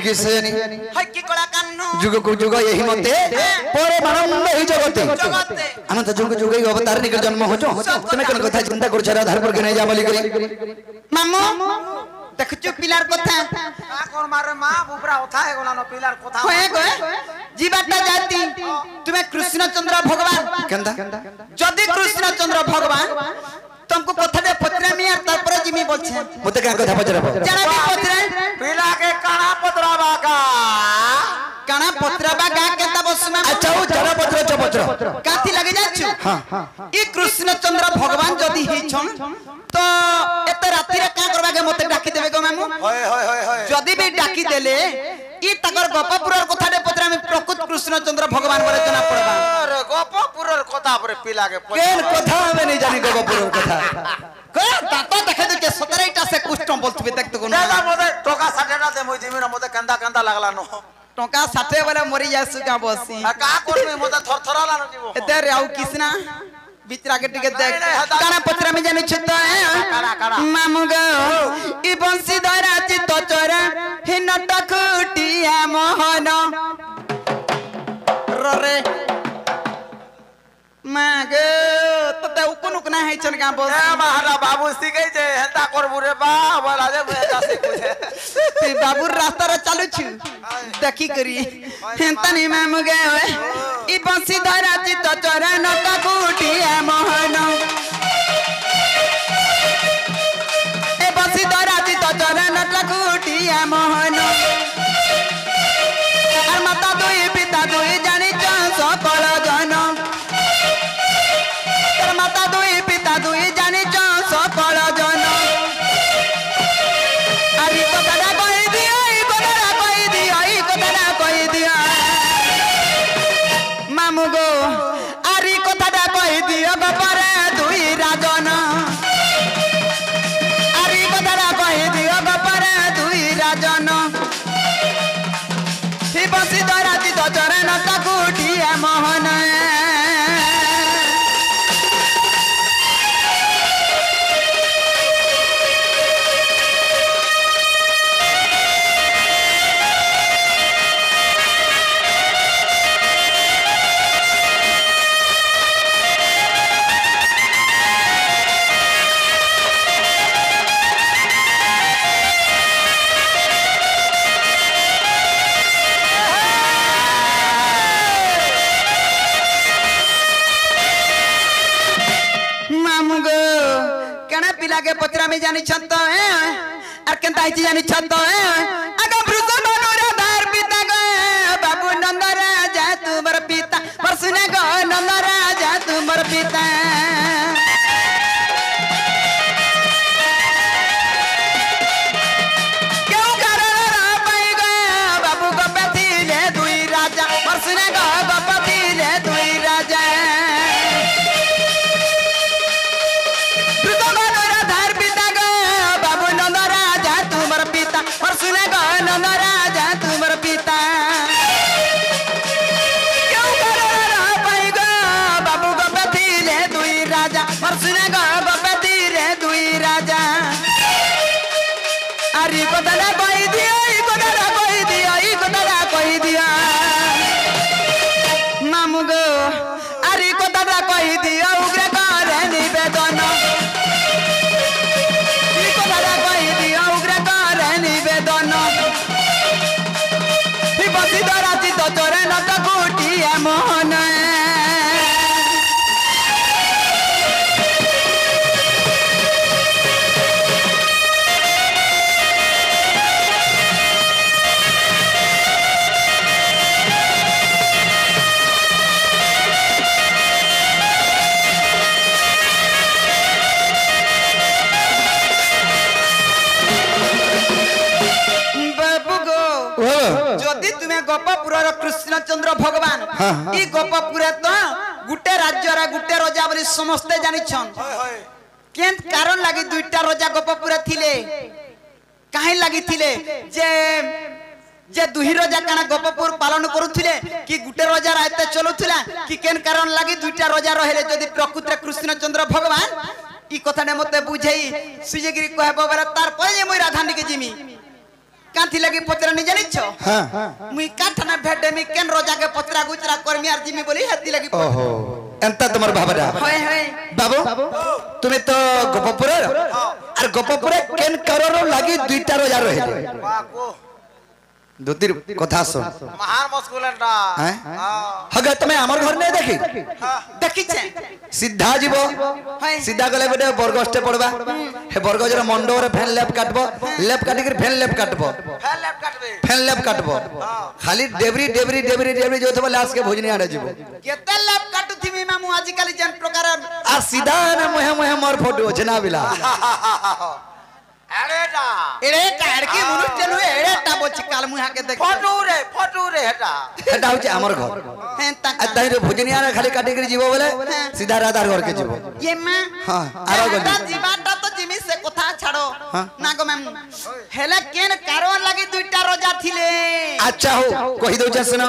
कि सेनी है कि कला कान्नु जुग को जुग यही मते परमानंद ही जगते अनंत जुग जुग ही अवतार निक जन्म होचो तमे कोन कथा चिंता कर छरा आधार पर के नहीं जा बोली करी मामू देखछु पिलार कथा का कोन मारे मां बुबरा उठा है गोला न पिलार कथा होए गए जीवाटा जाति तुमे कृष्णचंद्र भगवान केंदा जदि कृष्णचंद्र भगवान तुमको कथा दे पत्रा मिया तापर जिमी बोलछे मते का कथा पचराबो जरा भी पत्रा पिला के काना पतराबा का काना पत्राबा गा केता बसमा अच्छा वो जरा पत्र चपत्र काथी लगे जाछु हां ई कृष्णचंद्र भगवान जदि ही छन तो एत राती रे का करबा के मते डाकी देबे गो मामू होय होय होय होय जदि भी डाकी देले ई तकर गपपुरर कथा दे पत्रा में प्रकृत कृष्णचंद्र भगवान बोले जना पड़बा अरे गोपपुरर कथा पर पिला के केन कथा हमें नहीं जानी गोपपुर कथा को तातो देखे दे के 17टा से कुष्टम बोलतबे देख तो कोन दादा मोदे टोका 60टा दे मोई जिमी न मोदे कंदा कंदा लागला न टोका 60 वाला मरी जासु का बसी का कोन मोदे थरथराला न जीवो एते राउ किसना बिचरा के टिके देख काना पत्रा में जानि छ तो मामू गो ई बंसी धरा चित चरा हे नटखुटिया मोहन रे मागे तते उकुन उकना है छन का बोल ए महारा बाबू सिकै जे हेता करबु रे बा बोला जे बेटा सिकुछे ते बाबू रास्ता रे चालू छु देखी करी हेता नहीं मामू गे ई बंसी धरा चित चरा नटखुटिया मोहन ए बंसी धरा चित चरा नटखुटिया मोहन আর মাতা দুই পিতা দুই জানি সকল জন তার মাতা দুই পিতা দুই জানি সকল জন আর এই কথাটা কই দিও এই কথাটা কই দিও এই কথাটা কই দিও মামু গো আর এই কথাটা কই দিও বাপারে দুই রাজন আর এই কথাটা কই দিও বাপারে দুই রাজন बसी दराती तो चरण तकुटिया मोहन के पत्रा में जानी छत है और केनता हिची जानी छत है अगा ब्रुज मनोरा धार पिता गए बाबू नंद राजा तुमर पिता पर सुने गो नंद राजा तुमर पिता क्यों कारण पाई गए बाबू गपति ले दुई राजा पर सुने गो गपति ले दुई राजा और सुने गो नंद राजा तुमर पिता क्यों करो पाई गो बाबू गपति रे दुई राजा और सुने गो गपति रे दुई राजा अरे कोदला कोई दियो ई कोदला कोई दियो ई कोदला कोई दियो मामू गो अरे कोदला कोई दियो उग्र करे निवेदन ई कोदला कोई दियो उग्र करे निवेदन ही बसी दराती तो चोरे नटखुटिया मोहन जदि तुम्हें गोपपुर कृष्णचंद्र भगवान ई गोपपुर तो गुटे राज्य रा गुटे राजा बोली समस्ते जानि छन केन कारण लागि दुईटा राजा गोपपुर थिले काहे लागि थिले जे जे दुही राजा काना गोपपुर पालन करूथिले कि गुटे राजा रायते चलुथिला कि केन कारण लागि दुईटा राजा रहले जदि प्रकृत कृष्णचंद्र भगवान ई कथा ने मते बुझेई सुजगिरी कहबो बरा तार परे मोई राधानी के जिमी कांथी लगी पचरा नहीं जानी छो हां मुई काठना भेटे मी केन रोजा के पचरा गुचरा करमी आर जिमी बोली हती लगी ओहो एंता तुम्हार भाबडा होय होय बाबू তুমি তো গোপপুরে আর গোপপুরে কেন করর লাগি দুইটা রোজা রহিলে বাকো দুতির কথা শুন মহান মুশকিলটা হ্যাঁ হগে তুমি আমার ঘর নেই দেখি দেখিছে সিধা জীব হয় সিধা গলে গোটে বর্গস্টে পড়বা হে বর্গজর মন্ডপরে ফ্যান লেপ কাটবো লেপ কাটিকি ফ্যান লেপ কাটবো ফেল লেফট কাটবে ফ্যান লেপ কাটবো খালি ডেবরি ডেবরি ডেবরি ডেবরি যোথবা লাস্ট के भोजनी आड़े जीव केते लेप काटू थी मी मामू आजकल जन प्रकार आ सीधा ना मोहे मोहे मोर फोटो जना बिला এড়েটা एड़े काड़की मनुष्य चलु एड़ेटा बोची काल मुहा के देख ফটো রে হেটা এটা হচ্ছে আমার ঘর हैं तक আর তাই ভোজনী আড়ে খালি কাটিকি জীব বলে सीधा राधार घर के जीव ये मां हां आरो गली एटा जीवाटा तो जिमी से कथा छाड़ो हाँ। ना गो मैम हेले केन कारण लागि दुईटा रोजा थिले अच्छा हो कहि दउ छ सुनो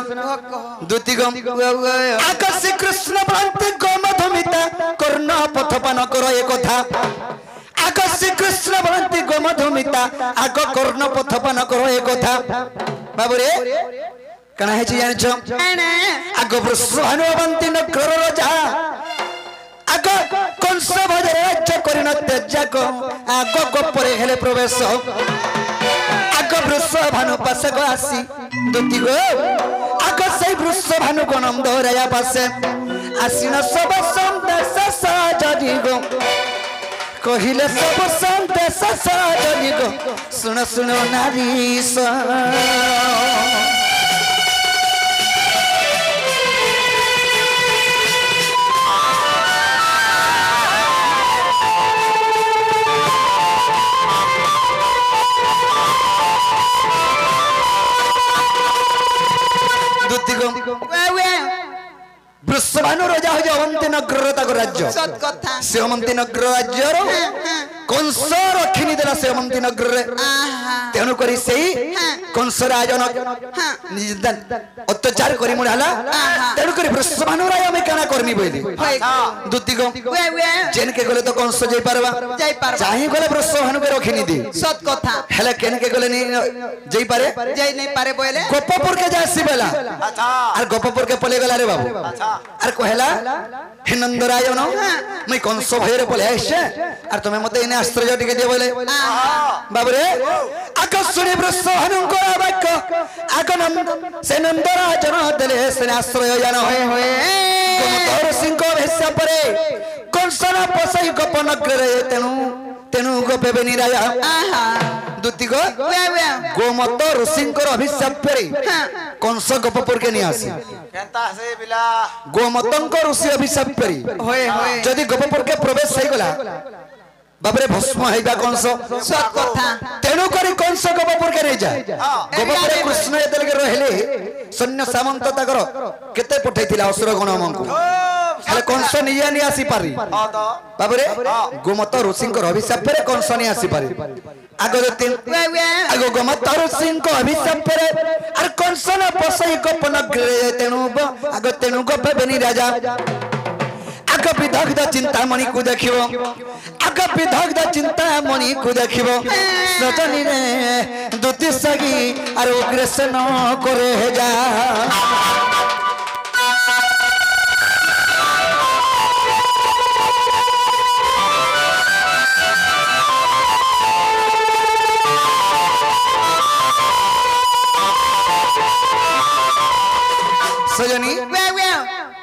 दुति गम आकाश कृष्ण भ्रांति गोमधुमिता कर्ण पथपान करो ए कथा आकाश कृष्ण भ्रांति गोमधुमिता आग कर्ण पथपान करो ए कथा बाबू रे कना है छी जानि छ एने आग वृषभानुवंती नगर राजा आग कंस भज राज्य करिन तेजाक आग गोपरे हेले प्रवेश आग वृषभानु पासे गो आसी दुति गो आग से वृषभानु को नंद राजा पासे आसीन सब संदेश साजरी गो कहिले सब संदेश साजरी गो सुन सुन नारी सा वृषभानु राजा हो अवंती नगर तक राज्य सत कथा से अवंती नगर राज्य कंस रखिनी देला से अवंती नगर रे आहा तेनु करी सेही कंस राजन अत्याचार करी मुड़ाला तेनु करी वृषभानु राजा में काना करनी बोली दुति गो वे वे जेन के गले तो कंस जाई परबा जाई पार चाहि गले वृषभानु के रखिनी दी सत कथा हेले केन के गले नहीं जाई पारे जाई नहीं पारे बोले गोपपुर के जासी बेला अच्छा और गोपपुर के पले गला रे बाबू अच्छा और कहला हे नंदरायन मैं कंस भय रे पले आइसे और तुमे मते इने आश्चर्य टिके दे बोले बाबू रे आकाशुनी वृषभानु को वाक्य आगनम से नंदराजन देले से आश्रय जान होए होए गोमतर सिंह को भेसा परे कंसना पसई गोपन नगर तेनु तेनु गोपे बेनी राजा आहा दुति गो वे वे गोमत ऋषिंकर अभिशाप परे कंस गोपपुर के नियासी केनता से बिला गोमतंक ऋषि अभिशाप परी होए होए जदि गोपपुर के प्रवेश सही गला बाबरे भस्म हेबा कंस सत कथा तेनु करी कंस गोपपुर के नहीं जाए गोपपुर कृष्ण एतल के रहले सैन्य सामंत ताकर केते पठैथिला असुर गणमंकु हेले कंस निया नि आसी पारी हां तो बाबरे गोमत ऋषिंकर अभिशाप परे कंस नि आसी पारी आगो तीन वे वे आगो गोमत ऋषिंकर अभिशाप परे और कंस न पसई गोपन तेनु आगो तेनु गोपे बेनी राजा आग विदग्ध चिंतामणि को देखिबो आग विदग्ध चिंतामणि को देखिबो सजनी रे दुति सगी और उग्रसन करे जा सजनी वे वे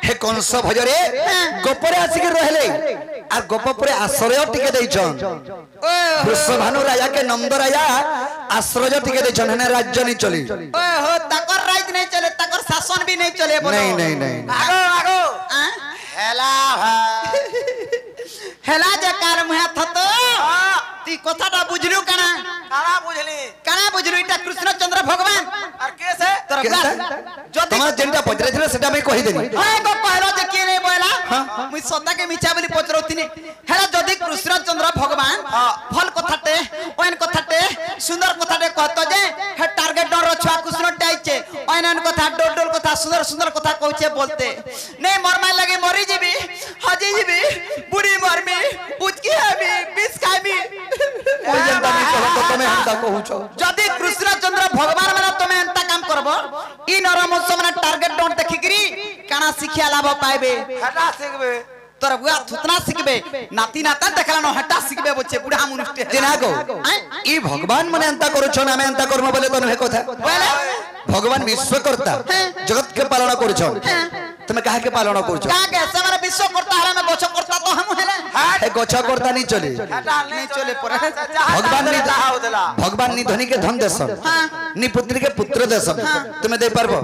हे कंस भजरे गोपरे आसिक रहले आ गोपपुरे आश्रय टिके दैछन ओ वृषभानु राजा के नंद राजा आश्रय टिके दैछन ने राज्य नहीं चली ओ हो तकर राज नहीं चले तकर शासन भी नहीं चले बोलो नहीं नहीं नहीं आगो आगो आ? हेला हेला जे कार मुहा थतो ती कथाटा बुझलु कना काना बुझली कना बुझलु इटा कृष्णचंद्र भगवान और कैसे तोर जति तमा जेंटा पचरे थिले सेटा मैं कहि देनी हाय गो पहलो जे के नहीं बोला मुई सदा के मिछा बोली पचरौतिनी हेला जदि कृष्णचंद्र भगवान फल कथाटे ओन कथाटे सुंदर कथाटे कहतो जे हे टारगेट डर छुआ कृष्ण टाइचे ओन कथा डोल डोल कथा सुंदर सुंदर कथा कहचे बोलते नहीं मरमाय लगे मरी जीबी हजी जीबी बुढ़ी मरमी उचकी हमी बिस खामी कोई जनता नहीं कहत तो मैं हमता कहू छो जदि कृष्णचंद्र शिक्षा लाभ पाइबे हेटा सिखबे तोर बुआ थुतना सिखबे नाती नाता देखला न हटा सिखबे बच्चे बुढ़ा मनुष्य दिना को ई भगवान मने अंता करू छन हमें अंता करम बोले तने हे कथा भगवान विश्वकर्ता जगत के पालन करू छन तुम काहे के पालन करू छन का के समर विश्वकर्ता हरा में गछ करता तो हम हेला हे गछ करता नहीं चले हेटा नहीं चले पर भगवान नी धनी के धन देसन नी पुत्री के पुत्र देसन तुम दे पारबो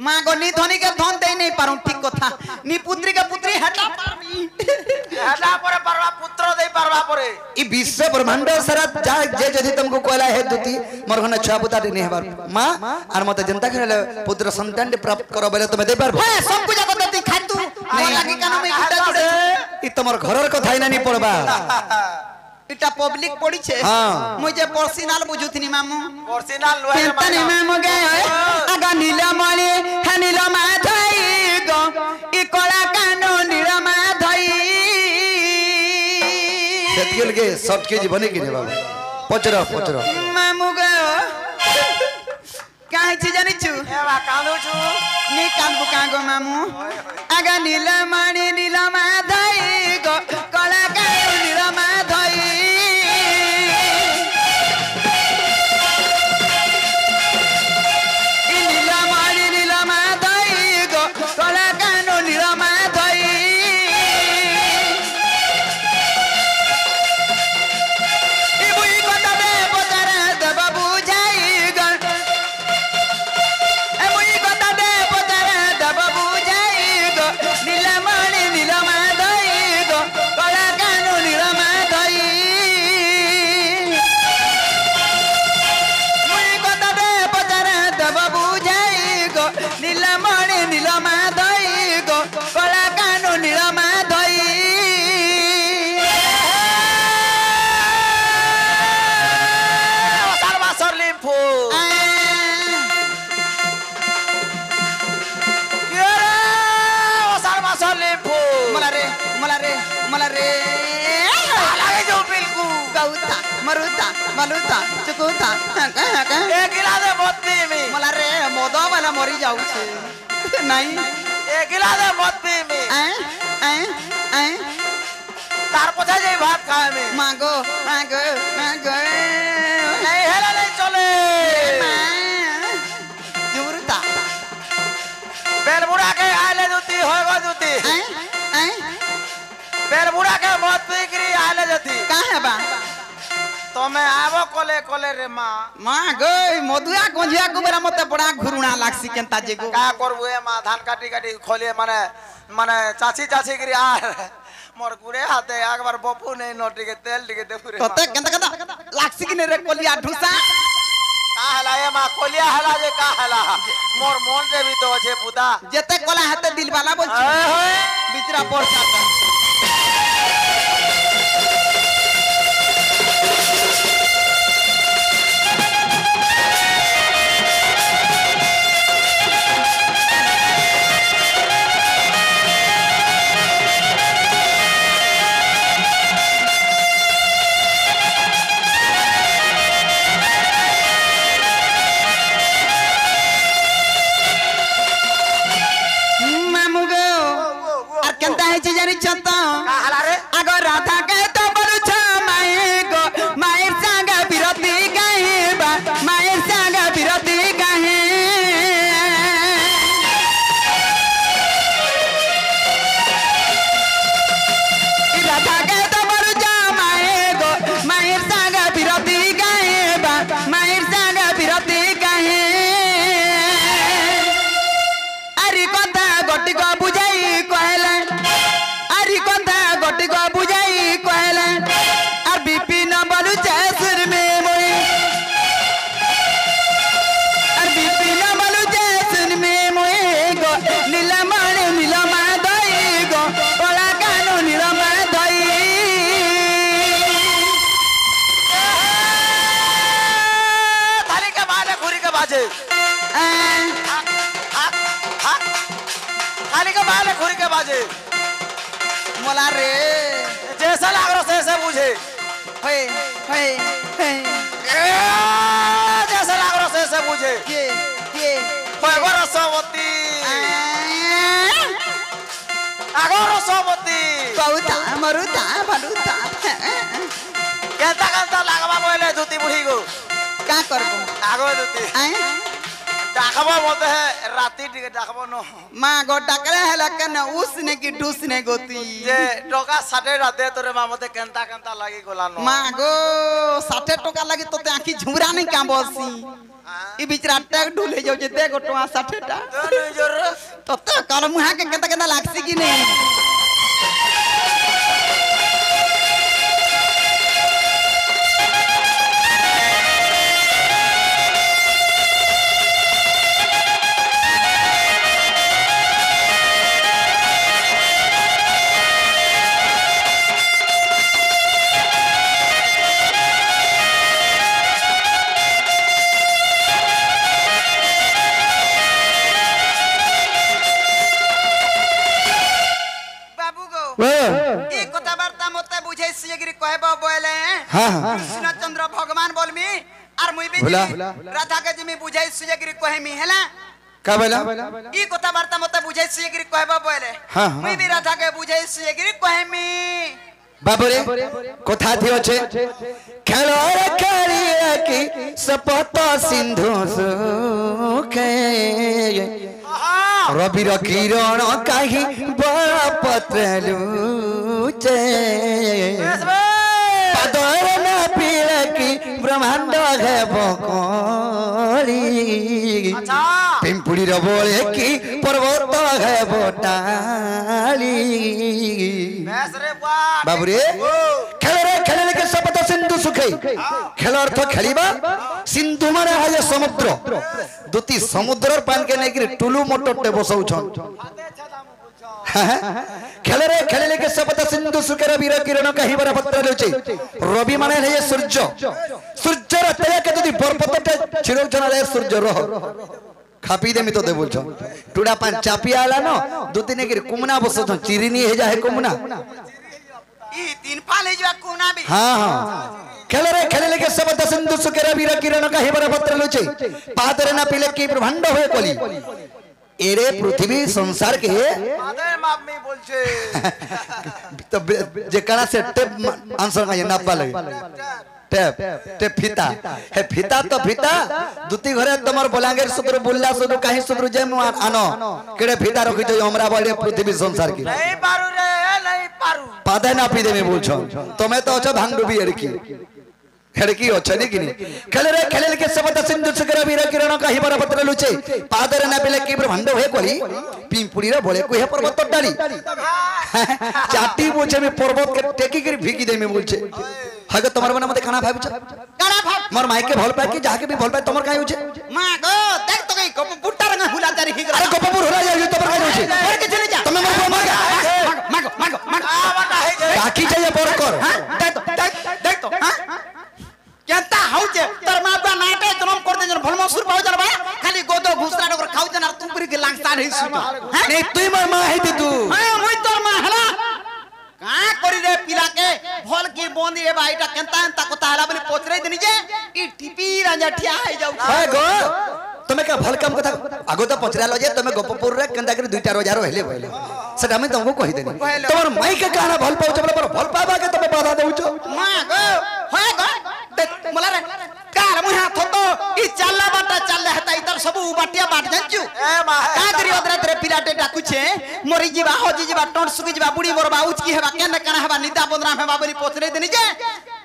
मां गो नी धनी के धन दे नहीं पारू ठीक कथा नी पुत्री के पुत्री हटा पारबी हेटा पर परवा पुत्र दे परवा परे ई विश्व ब्रह्मांड सारा जा जे जदी तुमको कहला है दुती मोर घना छुआ पुता नहीं हेबार मां आर मते जनता खेले पुत्र संतान प्राप्त करो बोले तुम दे पारबो हां सब कुछ को देती खाइ तू नहीं लागी कानो में गुटा जुड़े ई तमर घरर कथा ही नहीं पड़बा इटा पब्लिक पड़ी छे हां मुझे पर्सनल बुझुतनी मामू पर्सनल लोहे केतनी मामू गए आगा नीलमणि हे नीलमा धई गो ई कला कानो नीलमा धई सेतकेल के शॉर्ट के जीवन के रे बाबा पचरा मामू गए काहे छी जानि छु एवा कांदू छु नी कांदू कांगो मामू आगा नीलमणि नीलमा धई गो कला कानो नीलमा धई मलुता चुकुता एक गिलास मत पी मी मला रे मोदो वाला मरी जाऊ छे नहीं एक गिलास मत पी मी तार पछा जाई भात खाए मी मांगो नहीं हेला नहीं चले जुरुता बेलबुड़ा के आले जूती होएगा जूती बेलबुड़ा के मत पी करी आले जती काहे बा तमे आबो कोले रे मां गई मधुआ गंजिया को मेरा मते बड़ा घुरुणा लागसी केनता जे को का करबु ए मां धान काटी खोले माने चाची करी आ मोर गुरे हाथे एक बार बपू नहीं नोटी के तेल टिके दे पुरे तते केनता लागसी कि रे कोलिया ढुसा का हला ए मां कोलिया हला जे का हला मोर मन के भी तो छे पुता जेते कोला हाथे दिल वाला बोल बिचरा पड़ जाता अगर राधा के तो बरुछ माए गो मायर संग विरती गाहे बा मायर संग विरती गाहे राधा के तो बरुछ माए गो मायर संग विरती गाहे बा मायर संग विरती गाहे अरे कथा गोटी को बुझाई कहले गोटी को बुझाई कहले और बिपिन बलु जैसुर में मोई और बिपिन बलु जैसुर में मोई गो नीलमा दई गो बड़ा कानो नीलमा दई थाली के बाले खुरी के बाजे थाली के बाले खुरी के बाजे मोला रे जैसा लाग रहा से बुझे जैसा लाग रहा से बुझे ये रसवती আগর সমতি কৌতা মরুতা ভালুতা কেনতা কেনতা লাগবা বলে ধুতি বুড়ি গো কা করব আগো ধুতি ডাকবা মতে রাতি টিকে ডাকবা ন মা গো ডাকলে হেলা কেন উসনে কি ঢুসনে গতি যে টকা 60 রাতে তোরে মামতে কেনতা কেনতা লাগি গলা ন মা গো 60 টাকা লাগি তোতে আঁখি ঝুমরা নাই কাঁ বসি ই বিচরা ট্যাগ ঢুলে যাও যে দে গো টকা 60 টা তো নিজর তোতে কাল মুহা के केता केता लागसी कि नहीं कृष्णचंद्र भगवान बोलमी और मुई भी राधा के जिमी बुझाई सुयगिरी कहमी हैला का बोला ई कथा वार्ता मते बुझाई सुयगिरी कहबा बोले मुई भी राधा के बुझाई सुयगिरी कहमी बाबरे कथा थी अच्छे खेलो रे खेलिए की सपत सिंधु सुखे रविर किरण काही बड़ पत्र लूचे पादर न पीले की ब्रह्मांड है बकोली पिंपुड़ी रो बोले की पर्वत है बोटाली बाबुरे खेल के सपत सिंधु सुखे खेल अर्थ खेलिबा सिंधु माने है समुद्र दुती समुद्र पान के नहीं टुलू मोटर टे बसौ छन खेल के सपत सिंधु सुखे रवि किरण कहीं बर पत्र लुचे रवि माने है सूर्य सूर्य रतया के दुती बरपत टे छिरो छना सूर्य रह खापी दे मी तो दे बोल छ टुडा पान चापी आला न दुती ने गिर कुमना बसो छ चिरिनी हे जाहे कुमना ई तीन पाल हे जा कुमना भी हां खेल के सब सिंधु सुकेरा वीर किरण कहीं बर पत्र लुचे पादरे ना पिले की ब्रह्मांड होए कोली एरे पृथ्वी संसार के मादे माप में बोलछे तो जे कना से टेप आंसर का ना पा लगे टेप फीता हे फीता तो फीता दुती घरे तमर बलांगेर सुदर बुल्ला सुदर काहे सुदर जे आनो केड़े फीता रखि जो हमरा बड़े पृथ्वी संसार की नहीं पारू रे नहीं पारू पादे ना पी दे में बोल छ तमे तो अछ भांगडुबी एड़की हेड़की अच्छे कि खेल के सब सिंधु सुकर वीर किरण कहीं बर पत्र लुचे पादर ना पिले की ब्रह्मांड होए कोली पिंपुड़ी रे बोले कोहे पर्वत डाली चाटी बोचे में पर्वत के टेकी कर भीगी दे में बोलछे हगे तमर बना मते खाना भाबछ काना भाब मोर माई के भल पाए कि जाके भी भल पाए तमर काहे होछे मां गो देख तो कई गप बुट्टा रंग हुला तारी ही अरे गपपुर होला जाय तमर काहे होछे अरे के चले जा तमे मोर मांगो आ बटा है काकी चाहिए बर कर देख तो हां केता हाउचे तर माबा नाटे तनम कर दे जन भलमा सुर पाउ जन बा खाली गोदो घुसरा डोकर खाउ जन तू पुरी के लांगसा रही सुत नहीं तुई मोर मां है तू हां मुई तोर मां हला का करी रे पिला के भल की बोंदी ए भाईटा केंता एंता कोता हला बोली पोचरे देनी जे ई टिपी राजा ठिया है जाउ हाय गो तमे का भल काम कथा आगो तो पचरा लो जे तमे गपपुर रे केंदा कर दुईटा रोजार हेले पहिले सेटा मैं तुमको कहि देनी तोर माई के कहना भल पाउ जबले पर भल पाबा के तमे बाधा देउछो मां गो होय गो मला रे कार मुहा थतो ई चालला बाटा चालले हता इतर सब बाटिया बाट जानचू ए मां का करी ओदरा तेरे पिलाटे डाकुछे मोरी जीवा होजी जीवा टोंट सुकी जीवा बुडी मोर बाउच की हेबा केने कना हेबा निदा बंदरा हेबा बोली पोचरे देनी जे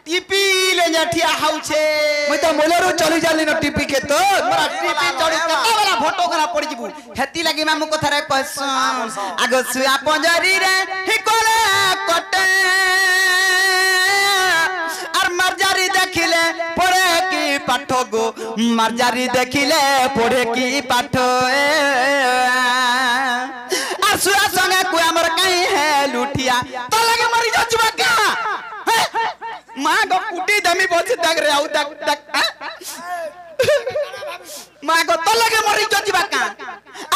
टीपी ले जठिया हाउछे मैं तो मोलरो चली जाली न टीपी के तो मोरा टीपी चढ़ी कता वाला फोटो करा पड़ी जीबू हेती लागि मामु कथा रे कहस आगो सुया पंजरी रे हिकोले कटे और मर्जारी देखिले पढ़े की पाठ गो मर्जारी देखिले पढ़े की पाठ और सुया संगे कोई हमर कहीं है लुटिया तो लगे मरी जचबा का मां गो कुटी दमी बोछ दग रे आउ दग मां गो तो लगे मरी जचबा का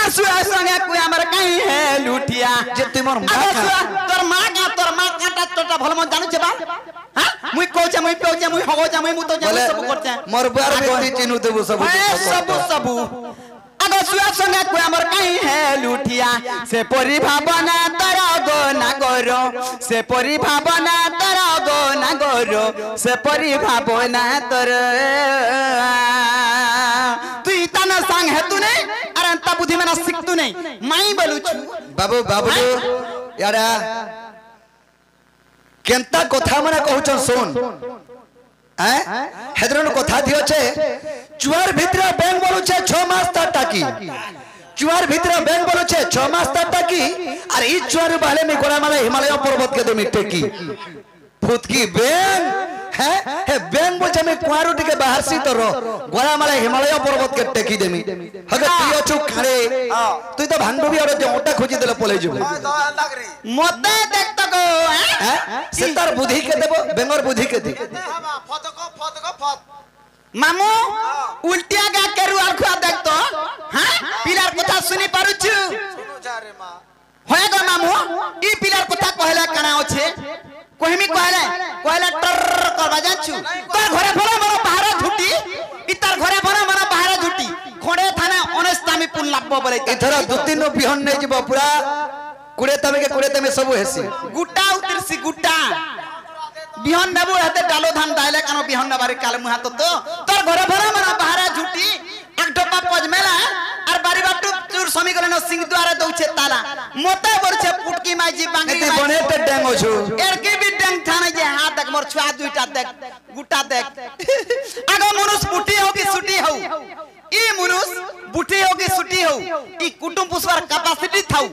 और सुया संगे कोई हमर कहीं है लुटिया जे तुमर मां तोर मां काटा तोटा भल मन जानु छबा हां मुई कहछे मुई पेउछे मुई हगोछे मुई मुतो जानु सब करछे मोर बार बेटी चिनु देबो सब अगो सुया संगे कोई हमर कहीं है लुटिया से परि भावना तोरा गो से परी भावना तोर गो ना गोरो से परी भावना तोर तू इतना सांग है तू नहीं अरे अंता बुद्धि में ना सीख तू नहीं माई बोलू छु बाबू बाबू यारा केंता कथा मने कहउछन सुन हैं हेदरन कथा दियो छे चुआर भितरा बैंक बोलू छे 6 मास तक टाकी चुआर भितरा बैंक बोलू छे 6 मास तक टाकी और ई चुआर बाले में गोरा माला हिमालय पर्वत के दमी टेकी फुतकी बैंक है बैंक बोल छे में कुआरू टिके बाहर सी तो रो गोरा माला हिमालय पर्वत के टेकी देमी हगे पियो छु खड़े तू तो भांडुबी और जो ओटा खोजी देले पले जु मते देख तो गो हैं सितार बुद्धि के देबो बेंगर बुद्धि के दे मामू उल्टिया गा केरु आर खुआ देख तो हां पिलार कथा सुनी पारु छु सुनु जा रे मां होय गो मामू ई पिलार कथा कहला काना होछे कोहिमी कहला टर करबा जाछु तोर घरे भरा मरो बाहर झुटी ई तार घरे भरा मरो बाहर झुटी खोडे थाना अनेस्तामी पुल लाबो बोले इधर दु तीन बिहन नै जब पूरा कुड़े तमे सब हेसी गुटा उतरसी गुटा बिहन नेबो हेते डालो धान दाइले कानो बिहन नबारे काल मुहा तो तोर घरे भरा मरो बाहर झुटी एक डब्बा पजमेला और बारी बाटू चूर समीकरण सिंह द्वारा दउछे ताला मोते बरछे पुटकी माइजी बांगी एते बने ते डेंगो छु एरकी भी डेंग थाने जे हाथ देख मोर छुआ दुइटा देख गुटा देख आगो मनुष्य बुटी हो कि सुटी हो ई मनुष्य बुटी हो कि सुटी हो ई कुटुंब पुष्पर कैपेसिटी थाउ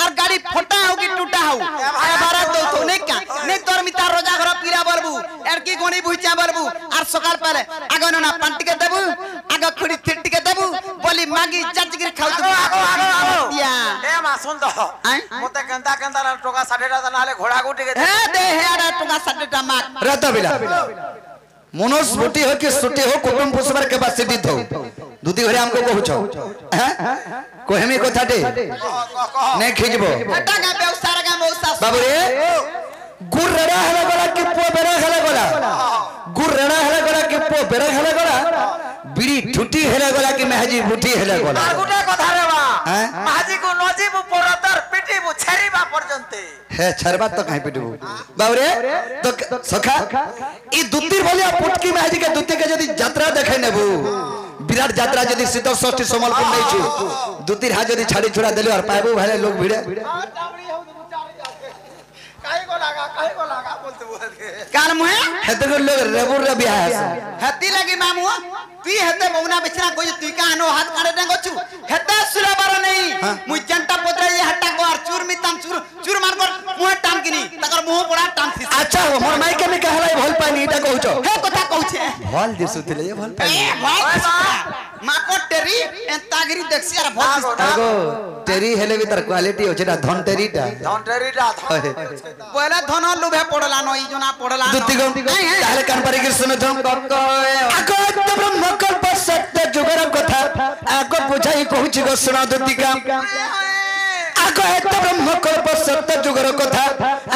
और गाड़ी फटा हो कि टूटा हो ए भारत दो तो नहीं क्या नहीं तोर मिता रोजा घर पीरा बरबू एरकी गोनी बुइचा बरबू और सकाल पहले आगो ना पांटी के देबू आगो खुड़ी थिट्टी के देबू बोली मागी जजगिर खाउ तू आगो ए मा सुन दो मते केंता ना टोका 60 नाले घोड़ा गुटी के हे दे हे आडा टोका 60 माक रता बिला मनोज बुटी हो कि सुटी हो कुटुंब पुष्पर के कैपेसिटी थौ दुती घरे हमको कहू छ हैं कोहेमी कथाटे नै खिजबो हटा गा बेउसार गा मौसा बाबू रे गुर रेड़ा हला गला कि पो बेरा हला गला गुर रेड़ा हला गला कि पो बेरा हला गला बिड़ी ठुटी हला गला कि महजी बुटी हला गला আর গুটা কথা রে বা মাঝি কো নজিব পরতর পিটিবু ছরিবা পর্যন্তে हे छरबा तो कहीं पिटबू बाबू रे तो सखा ई दुत्तीर भलिया पुटकी महजी के दुत्ती के यदि यात्रा देखे नेबू विराट यात्रा यदि शीतल षष्ठी समलपुर नै छु दुत्तीर हा यदि छाड़ी छुड़ा देलु और पाबू भाले लोग भिड़े काहे को लगा बोलते बोलते काल मुहे हेते को लोग रेबुर रे बियाह हती लगी मामू तू हेते बौना बेचना कोई तू का अनो हाथ काडे न गछु हेते सुराबार नहीं मु जनता पोतरे ये हट्टा को और चूर मिताम चूर चूर मार कर मुह टाम किनी तकर मुह बड़ा टाम थी अच्छा हो मोर माई के में कहलाई भल पानी इटा कहू छ हे कथा कहू छे भल दिसुतिले ये भल पानी ए भाई माको टेरी ए तागिरी देखसी अरे भल आगो टेरी हेले भी तर क्वालिटी हो छेटा धन टेरीटा पहले धन लुभे पड़ला न ई जना पड़ला दुत्ती गम ताले कान पारी के सुनो धम आगो ब्रह्म कल्प सत्य जुगर कथा आगो बुझाई कहू छी गो सुनो दुत्ती काम आगो ब्रह्म कल्प सत्य जुगर कथा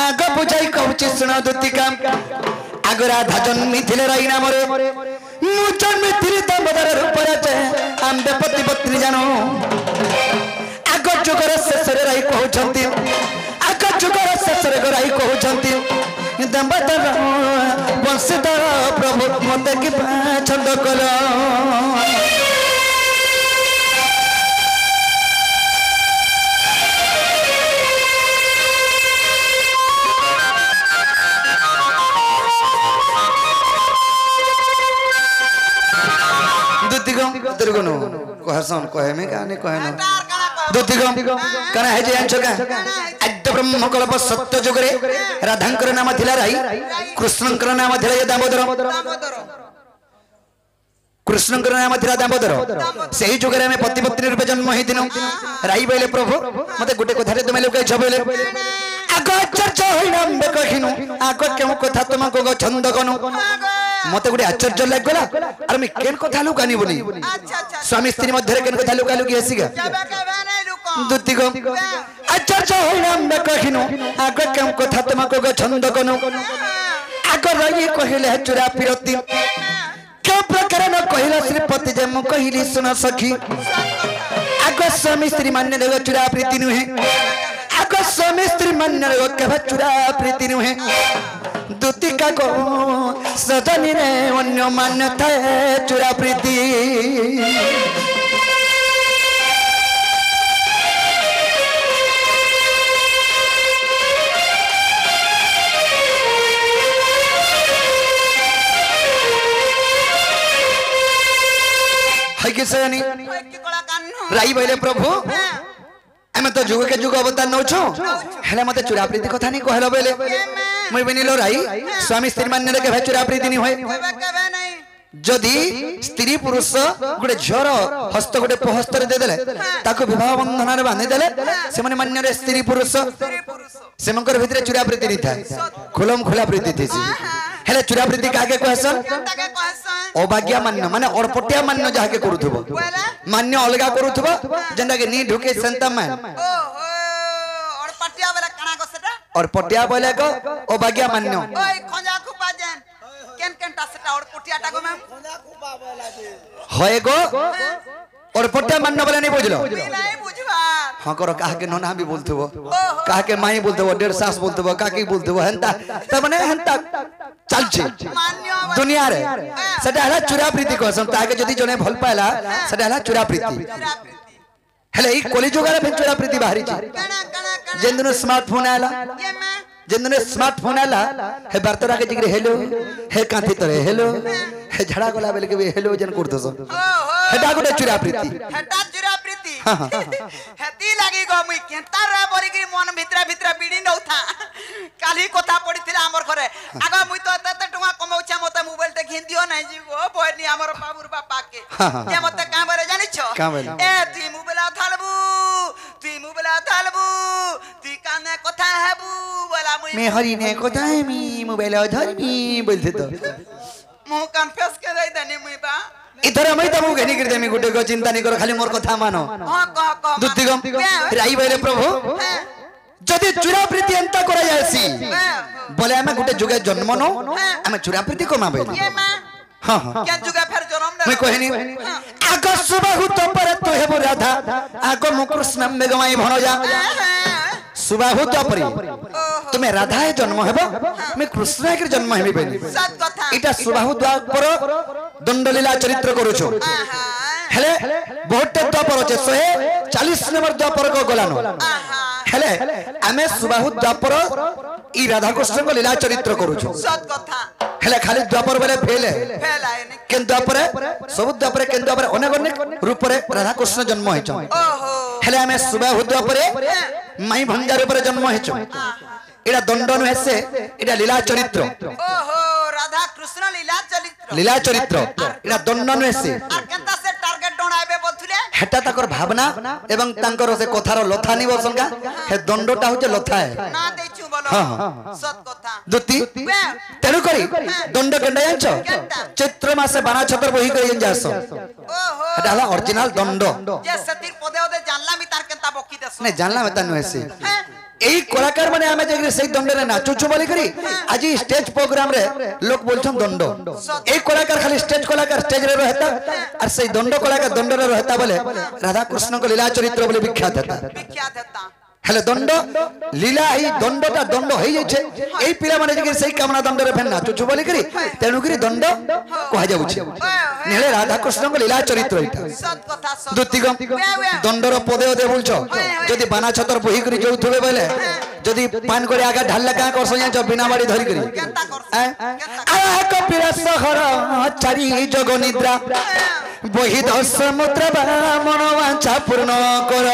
आगो बुझाई कहू छी सुनो दुत्ती काम आगो राधा जन्मी थिले राई नाम रे मु जन्मी थिले त बदर रूप रे आंबे पति पत्नी जानो आगो जुगर शेषरे राई कहू छंती आगो जुगर शेषरे राई कहू छंती दंबदर वंशधर प्रभु मते की छंद कलो दुतिगम दुर्गुनो कहसन कहे में गाने कहे न दुतिगम कना है जे अंचका अद्य ब्रह्म कल्प सत्य जुगरे राधांकर नाम थिला राई कृष्णंकर नाम थिला ये दामोदर कृष्णंकर नाम थिला दामोदर सही जुगरे में पति पत्नी रूपे जन्म ही दिनो राई बोले प्रभु मते गुटे कथा रे तुम लोग छबेले आगो चर्चा होइनाम बे कहिनु आगो केउ कथा तुम को छंद कनु मते गुटे आश्चर्य लाग गला अरे मैं केन कथा लुकानी बोली स्वामी स्त्री मध्य केन कथा लुका लुकी हसीगा दुत्ती गम आश्चर्य होइनाम बे कहिनु आगो केउ कथा तुम को छंद कनु आगो रही कहिले चुरा पिरती क्यों प्रकार न कहिला श्रीपति जे मु कहिली सुन सखी आगो स्वामी स्त्री मान्य देव चुरा प्रीति नुहे आगो स्वामी स्त्री मान्य केवे चुरा प्रीति नुहे दुतिका को सजनी ने अन्य मान्य थाए चुरा प्रीति राई बोले प्रभु आम तो जुग के जुग अवतार नौ हेले मते चुरा प्रीति कथा नहीं कहलो बोले मुई बनिलो राई स्वामी स्त्री मान्य के चुरा प्रीति नहीं होय जदि स्त्री पुरुष गोटे झर हस्त गोटे पहस्त दे देले ताको विवाह बंधन रे बांधि देले से माने मान्य रे स्त्री पुरुष से मंकर भितरे चुरा प्रीति नहीं था खुलम खुला प्रीति थी हेले चुरा प्रीति काके कहसन अभाग्या मान्य माने अड़पटिया मान्य जाके करूथबो मान्य अलगा करूथबो जेंदा के नी ढुके सेंता मान अड़पटिया वाला कणा को सेटा अड़पटिया बोले को अभाग्या मान्य ओय खंजा खुपा जेन केन ता सेटा अड़पटिया टा को मैम खंजा खुपा बोला जे होय गो अड़पटिया मान्य बोले नहीं बुझलो नहीं बुझवा हां करो काहे के नोना भी बोलथबो काहे के माई बोलथबो डेढ़ सास बोलथबो काकी बोलथबो हंता त माने हंता चलछे दुनिया रे सेटा हला चुरा प्रीति कहसन ताके जदी जने भल पाला सेटा हला चुरा प्रीति हेले ई कलिजुगारे फेन चुरा प्रीति बाहरी छी जेंदनो स्मार्टफोन आला जेंदनो स्मार्टफोन आला हे बर्तरा के जिगरे हेलो हे कांथी तरे हेलो हे झड़ा गला बेल के हेलो जन करदस हेटा गोटे चुरा प्रीति हेटा चुरा प्रीति हेती लागी गो मुई केंता रे बरिगिरी मन भितरा भितरा बिडी नउथा काली कथा पडिथिला हमर घरे आगा मुई तो तते टुवा कमौछा मते मोबाइल ते घिन दियो नै जी गो बहनी हमर बाबूर बापा के के मते का बरे जानि छ ए ती मोबाइल थालबू ती काने कथा हेबू बोला मुई मैं हरि ने कथा है मी मोबाइल धरमी बोलथे तो मु कन्फेस के दई दनी मुई बा इधर मैं तमु घेनी कर देमी गुटे को चिंता नहीं करो खाली मोर कथा मानो हां कह दुतिगम राई बोले प्रभु जदि चुरा प्रीति एंता करा जायसी बोले हमें गुटे जुगे जन्म नो हमें चुरा प्रीति को माबे हां हां क्या जुगे फिर जन्म मैं कहनी आगो सुबाहु तो पर तो हेबो राधा आगो मु कृष्ण मेगमाई भणजा सुबाहु तो परी तुम्हें राधा है जन्म हेबो मैं कृष्ण के जन्म हेबी बेनी सत कथा इटा सुबाहु द्वापर दंडलीला चरित्र करूछो हेले बहुत द्वापर छे 140 नंबर द्वापर को गलानो हेले आमे सुबाहु द्वापर ई राधा कृष्ण को लीला चरित्र करूछो सत कथा हेले खाली द्वापर बेले फेल फेलाए ने केन द्वापर सब द्वापर केन द्वापर अनेक अनेक रूप रे राधा कृष्ण जन्म होइछो ओहो हेले आमे सुबाहु द्वापर माई भंजार ऊपर जन्म होइछो एडा दंड न हेसे एडा लीला चरित्र ओहो राधा कृष्ण लीला चरित्र एडा दंड न हेसे आर केनता से टारगेट डोणाइबे बोलथुले हेटा ताकर भावना एवं तांकर से कथार लथा नि बसंगा हे दंडटा होचे लथा है ना देछु बोलो सत कथा दुति तेनु करी दंड केंडा जानछो चैत्र मासे बाना छतर बही करी जासो ओहो हेटा हला ओरिजिनल दंड जे सतीर पदे ओदे जानला मी तार केनता बकी देसो ने जानला में तानु हेसे एई कलाकार माने आमे जे सेई दंड रे नाचु छु बोली करी आज स्टेज प्रोग्राम रे लोग बोलछन दंड एई कलाकार खाली स्टेज कलाकार स्टेज रे रहता और सेई दंड कलाकार दंड रे रहता बोले राधा कृष्ण को लीला चरित्र बोले विख्यात हेता हेले दंड लीला ही दंडटा दंड होई जाय छे एई पिला माने जे सेई कामना दंड रे फेन नाचु छु बोली करी तेनु करी दंड कहा जाउ छे नेले राधा कृष्ण को लीला चरित्र हेता सत कथा सत दुतिगम दंडर पदे ओदे बोलछो जदि बाना छतर बही करी जोउथबे बोले जदि पान करे आगा ढालला का करसो जा बिना बाड़ी धरि करी केनता करसो आ कपिला सहर चारि जग निद्रा बही दस समुद्र मन वांछा पूर्ण कर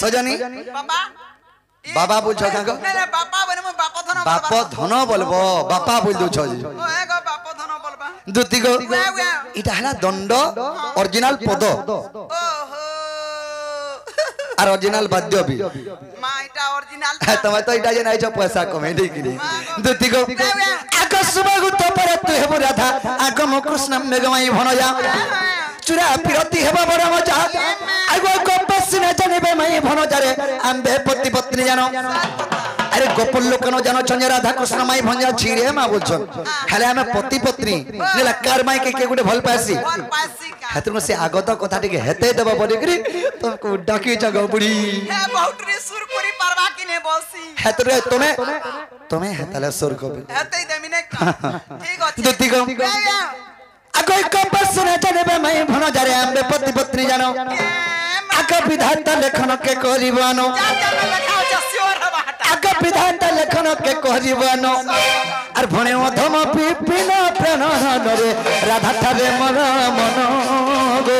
सजनी बाबा बाबा बोलछो काको मेरे बापा बने मो बाप धन बोलबो बापा बोल दो छ ओ एगो बाप धन बोलबा दुतिगो इटा हला दंड ओरिजिनल पद ओहो और ओरिजिनल वाद्य भी मा इटा ओरिजिनल तमे तो इटा जे नाइ छ पैसा कमे दे किनी दुतिगो आकस्मगु तो पर तु हेबो राधा आगम कृष्ण मेगमाई भणजा चुरा पिरती हेबा बड़ा मजा आगो को पसिना जनेबे माई भणजा रे आंबे पति पत्नी जानो अरे गोपाल लोक न जानो छन राधा कृष्ण माई भंजा छिरे मा बोलछन खाली हमें पति पत्नी नेला कार माई के गुटे भल पासी भल पासी का हेतु से आगत कथा टिके हेते देबा बोली करी तुमको डाकी जगह बुढ़ी हे बहुत रे सुर करी परवा कि ने बसी हेतु रे तुम्हें हेतले सुर को हेते देमी ने ठीक अछि दुती को अगोई को बस न जाने मैं भनो जारे आंबे पति पत्नी जानो आका विधाता लेखन के करिवानो आका विधाता लेखन के करिवानो आर भणे अधम पिपिन प्राण रे राधा थारे मन मन गो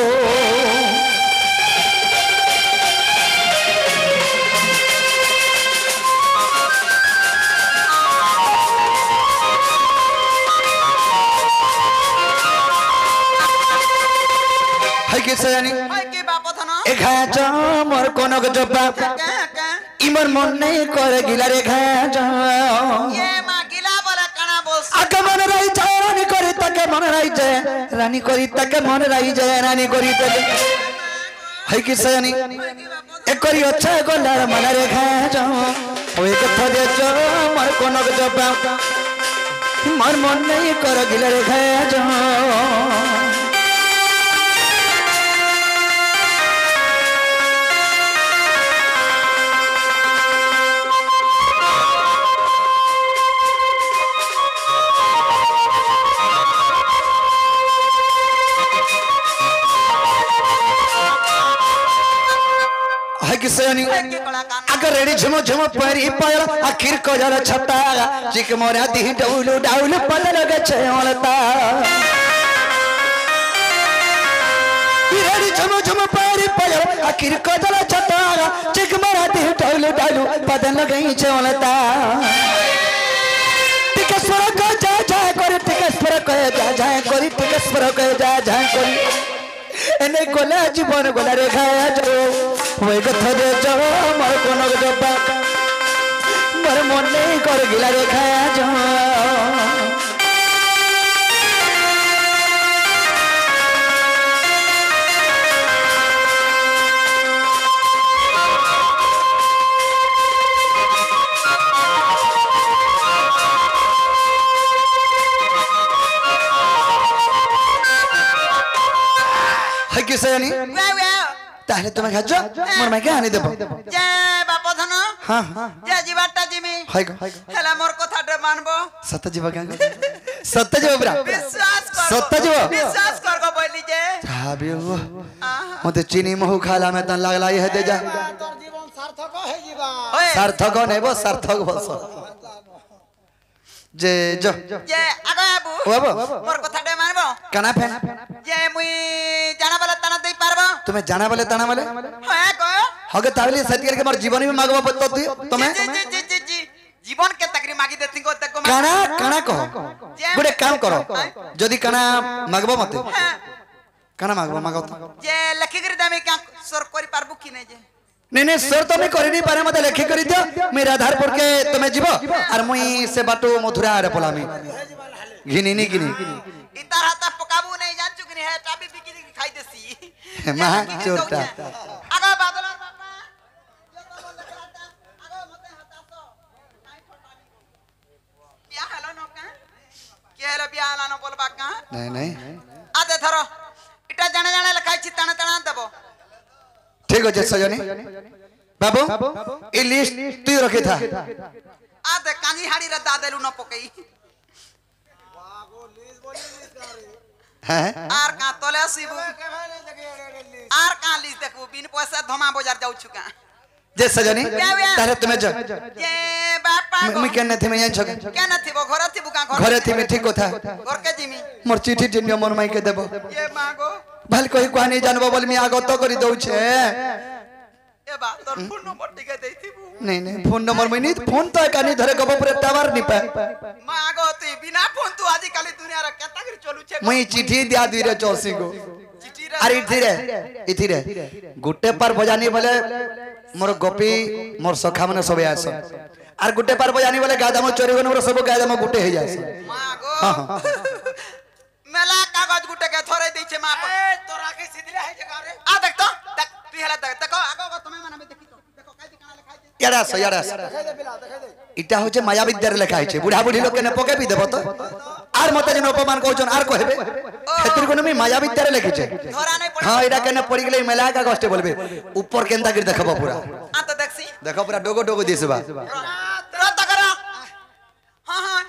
के सयानी के बाप थना ए खाया जा मोर कोनक जब्बा इमर मन नहीं करे गिला रे खाया जा ये मा गिला बोला कणा बोल आके मन रही जाए रानी करी तके मन रही जाए रानी करी तके मन रही जाए रानी करी तके है कि सयानी ए करी अच्छा गोलार मन रे खाया जा ओए कथा दे जा मोर कोनक जब्बा इमर मन नहीं करे गिला रे खाया जा किसनी अगर रेडी झुम झुम परी पायल आखिर को जरा छता चिक मोरा दी डाउल डाउल पल लगे छलता रेडी झुम झुम परी पायल आखिर को जरा छता चिक मोरा दी डाउल डाउल पल लगे छलता टिकेश्वर को जा जा कर टिकेश्वर को जा जा कर टिकेश्वर को जा जा कर एने गोला जीवन गोला रे खाया जो वही कथा दे जो मोर कोन डब्बा मोर मन नहीं कर गिला रे खाया जो है किसे नहीं ताहले तुम्हें खाजो मोर माई के आनी देबो जे बाप धन हां जे जीवाटा जिमी हाय गो हेला मोर कथा ड मानबो सत्य जीव क्या सत्य जीव ब्रा विश्वास कर सत्य जीव विश्वास कर गो बोली जे भाभी वो मते चीनी महू खाला में तन लागला ये दे जा तोर जीवन सार्थक है जीवन सार्थक नहीं वो सार्थक बस जे जो जे आगो बाबू मोर कथा ड मानबो कना फेन जे मुई जाना वाला तना दे पारबो तुम्हें जाना बोले ताना बोले हां को हगे तावली सत्य के मोर जीवन में मागबो पत्तो तुम्हें जी जीवन के तकरी मागी देती को तक काना काना कहो गुडे काम करो जदी काना मागबो मते काना मागबो मागो जे लखी कर दामे क्या सर करि पारबो कि नै जे नहीं सर तो मैं करी नहीं पारे मते लेखी करी दियो मेरा आधारपुर के तुम्हें जीवो और मुई से बाटो मथुरा रे पलामी घिनी नहीं गिनी इतार हाता पकाबू नहीं जान चुकनी है चाबी बिकी खाई देसी मां चोरटा आगा बादल बाबा आगा मते हतासो काई फटानी बिया हलो न का के हलो बिया हलो न बोलबा का नहीं आदे थरो इटा जाने जाने लखाई छि ताना ताना देबो ठीक हो सजनी बाबू ई लिस्ट तू रखे था आदे कानी हाड़ी रे दादेलु न पकई हैं आर का तोले सिबू आर का लिस देखबू बिन पैसा धमा बाजार जाउ छुका जे सजनी तारे तुम्हें जो ये बापा मैं कहने थे मैं छक क्या न थी वो घर थी बुका घरे थी मैं ठीक कोथा घर के जिमी मोर चिठी जिन्यो मन माई के देबो ये मागो भल कोई कहानी जानबो बोल मैं आगत करी दउ छे ए बा तोर फोन नंबर टिके देई थी नहीं फोन नंबर में नहीं फोन तो कानी धरे गबो पूरे टावर नहीं पाए मागो ती बिना फोन तू आजि काली दुनिया रे केता कर चलू छे मैं चिठी दिया दी रे 84 को चिठी रे अरे इथि रे गुटे पर बजानी बोले मोर गोपी मोर सखा माने सबे आस आर गुटे पर बजानी बोले गादाम चोरी गन मोर सब गादाम गुटे हे जास मागो मेला कागज गुटे के थोरे दै छे मा ए तोरा के सिधले है जगह रे आ देख तो देख तू हेला देख देखो आगो तुम्हें माने देखि तो देखो काई काना लिखाई यारा देखाई दे बिला देखाई दे इटा होचे माया विद्यार लेखा है बुढ़ा बुढ़ी लोग के पके भी देबो तो आर मते जन अपमान कहछन आर कहबे हेतिर कोन में माया विद्यार लेखि छे धरा नहीं पड़े हां एटा केने पड़ी गेले मेला का कष्ट बोलबे ऊपर केंता गिर देखबो पूरा आ तो देखसी देखो पूरा डोगो डोगो दिसबा रद्द करा हां हां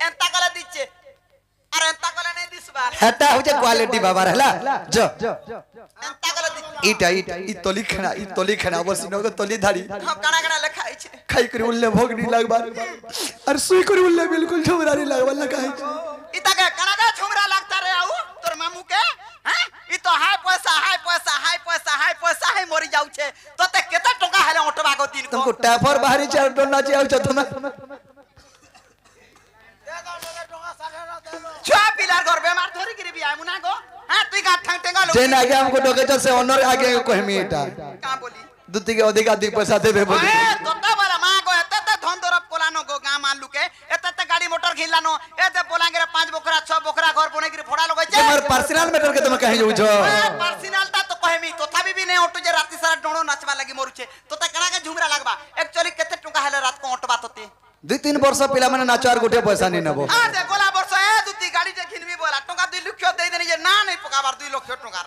एंता कला दिचे अरे एंता कला नहीं दिसबा हेटा होचे क्वालिटी बाबा रहला जो एंता कला दिचे इटा इ तोली खना बसिनो को तोली धारी हां कणा कणा लिखा है छे खाई करी उल्ले भोगनी लागबा और सुई करी उल्ले बिल्कुल झमरारी लागबा लगा है इता के कणा का झुमरा लागता रे आऊ तोर मामू के हैं इ तो हाय पैसा है मरी जाऊ छे तो ते केते टका हेले ओटबा को दिन को तुमको टैफर बाहरी चार डोना चाहिए छ तुम छुआ पिलार घर बेमार धरी गिरी भी आय मुना गो हां तुई का ठंग टेंगा लो जेन आगे हमको डोके छ से ऑनर आगे कहमी एटा का बोली दुती के अधिक पैसा देबे बोली ए तोता वाला मां गो एते धन दरब कोलानो गो गाम मालू के एते गाड़ी मोटर घिलानो एते बोलांगे 5 बोकरा 6 बोकरा घर बने गिरी फोड़ा लगै छे तुम्हार पर्सनल मैटर के तुम कहि जाउ छ पर्सनल ता तो कहमी तथापि भी नहीं ऑटो जे राती सारा डोणो नाचबा लागि मरु छे तोता कणा के झुमरा लागबा एक्चुअली केते टका हेले रात को ओटबा तोते 2-3 वर्ष पिला माने नाचार गोटे पैसा नहीं नबो आ दे गोला वर्ष ए दुती गाड़ी जे घिनबी बोला टका 2 लाख दे देनी जे ना नहीं पकाबार 2 लाख टका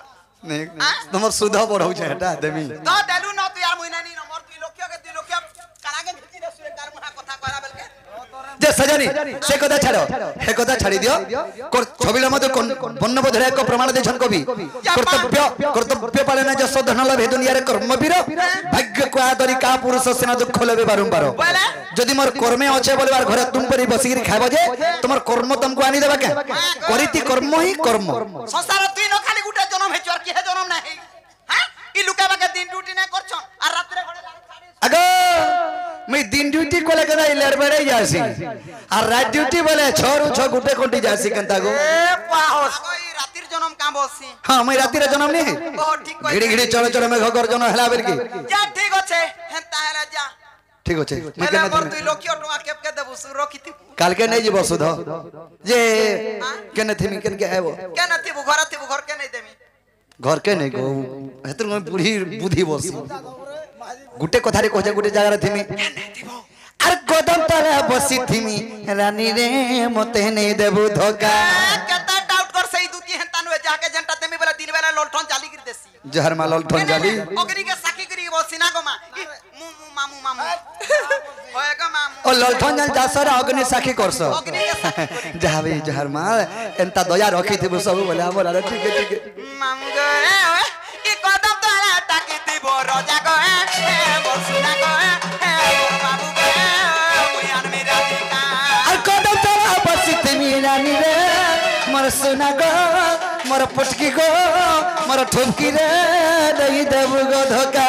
नहीं तुमर सुधा बढ़ौ छ हटा देमी तो देलु न तू यार महीना नहीं नंबर 2 लाख के 2 लाख कणा के घिची दे सुरेदार मुहा कथा कहला बेल के जे सजनी से कथा छाड़ो हे कथा छाड़ी दियो छबिला मते बन्न बधरे एक प्रमाण देछन कवि कर्तव्य पालना जे सधन लभे दुनिया रे कर्मवीर भाग्य को आदरी का पुरुष सेना दुख लबे बारंबार जदि मोर कर्मे अच्छे बोलबार घरे तुम परी बसिगिरी खाबो जे तुमर कर्म तुमको आनी देबा के करिति कर्म ही कर्म संसार तुई न खाली गुटे जन्म हे चोर के जन्म नाही हां ई लुकाबा के दिन ड्यूटी नै करछन आ रात रे घरे अगो मैं दिन ड्यूटी को लेकर लड़बड़े जासी और रात ड्यूटी बोले छोरू छो गुटे कोंटी जासी कंता गो ए पाहोस कोई रातिर जन्म का बसी हां मैं राती रे जन्म नहीं बहुत ठीक कोई घिड़ी घिड़ी चलो चलो मैं घर जन्म हला बेर की जा ठीक होछे हेंता हेला जा ठीक होछे मैं मेला केना पर 2 लाख टका केप के देबु सु रखिति काल के नहीं जीबो सुध जे केने थेमी केन के आबो केना थिबु घर के नहीं देमी घर के नहीं गो हेतर में बुढ़ी बुद्धि बसी गुटे कथारे कहजे गुटे जगह रे थेमी अर कदम तले बसी थीमी रानी रे मते नहीं देबु धोखा केता डाउट कर सही दुती हेंता नुए जाके जनता तेमी बेला दिन बेला लोलठन जाली गिर देसी जहर माल ठन जाली ओकरी के साकी करी बसिना गो मा मामू होएगा मामू ओ ललठन जन जासर अग्नि साखी करसो जावे जहर माल एंता दया रखी थी सब बोले हमर अरे ठीक है मामू गो ई कदम तले ताकी थी बो रोजा गो बसुना गो मामू गो मुयान मेरा दिका और कदम तला बसी थी रानी रे मोर सुना गो मोर पुटकी गो मोर ठुमकी रे दई देबु गो धोखा